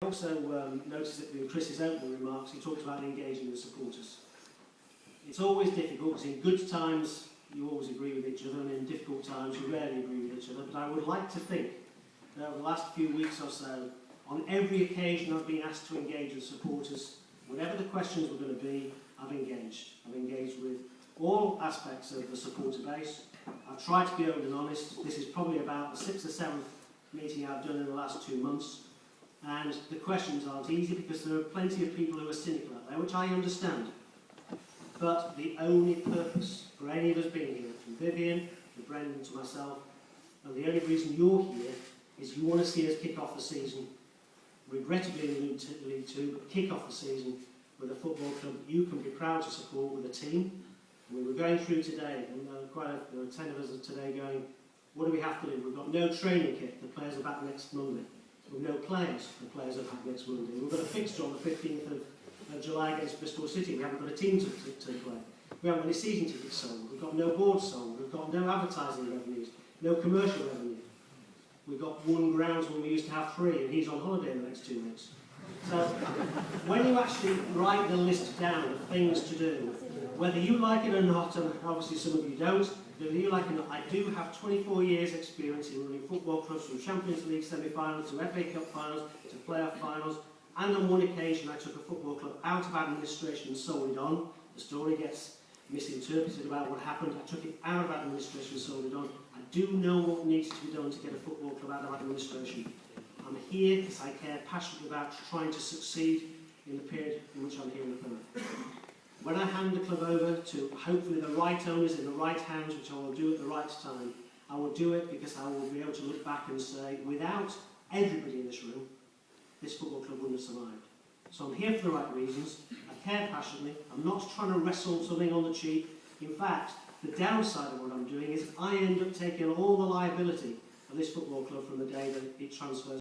also noticed that in Chris's opening remarks he talked about engaging with supporters. It's always difficult because in good times you always agree with each other and in difficult times you rarely agree with each other, but I would like to think that over the last few weeks or so, on every occasion I've been asked to engage with supporters, whatever the questions were going to be, I've engaged. I've engaged with all aspects of the supporter base. I've tried to be open and honest. This is probably about the 6th or 7th meeting I've done in the last 2 months. And the questions aren't easy because there are plenty of people who are cynical out there, which I understand. But the only purpose for any of us being here, from Vivian, to Brendan, to myself, and the only reason you're here is you want to see us kick off the season, regrettably in League Two, but kick off the season with a football club that you can be proud to support with a team. And we were going through today, and there were 10 of us today going, what do we have to do? We've got no training kit, the players are back next Monday. We've no players, the players are back next Monday. We've got a fixture on the 15th of July against Bristol City. We haven't got a team to play. We haven't got any season tickets sold. We've got no boards sold. We've got no advertising revenues, no commercial revenue. We've got one groundsman we used to have 3, and he's on holiday in the next 2 weeks. So when you actually write the list down of things to do, whether you like it or not, and obviously some of you don't, whether you like it or not, I do have 24 years experience in running football clubs from Champions League semi-finals to FA Cup finals to playoff finals, and on one occasion I took a football club out of administration and sold it on. The story gets misinterpreted about what happened. I took it out of administration and sold it on. I do know what needs to be done to get a football club out of administration. I'm here because I care passionately about trying to succeed in the period in which I'm here in the Plymouth. When I hand the club over to hopefully the right owners in the right hands, which I will do at the right time, I will do it because I will be able to look back and say, without everybody in this room, this football club wouldn't have survived. So I'm here for the right reasons. I care passionately. I'm not trying to wrestle something on the cheap. In fact, the downside of what I'm doing is I end up taking all the liability of this football club from the day that it transfers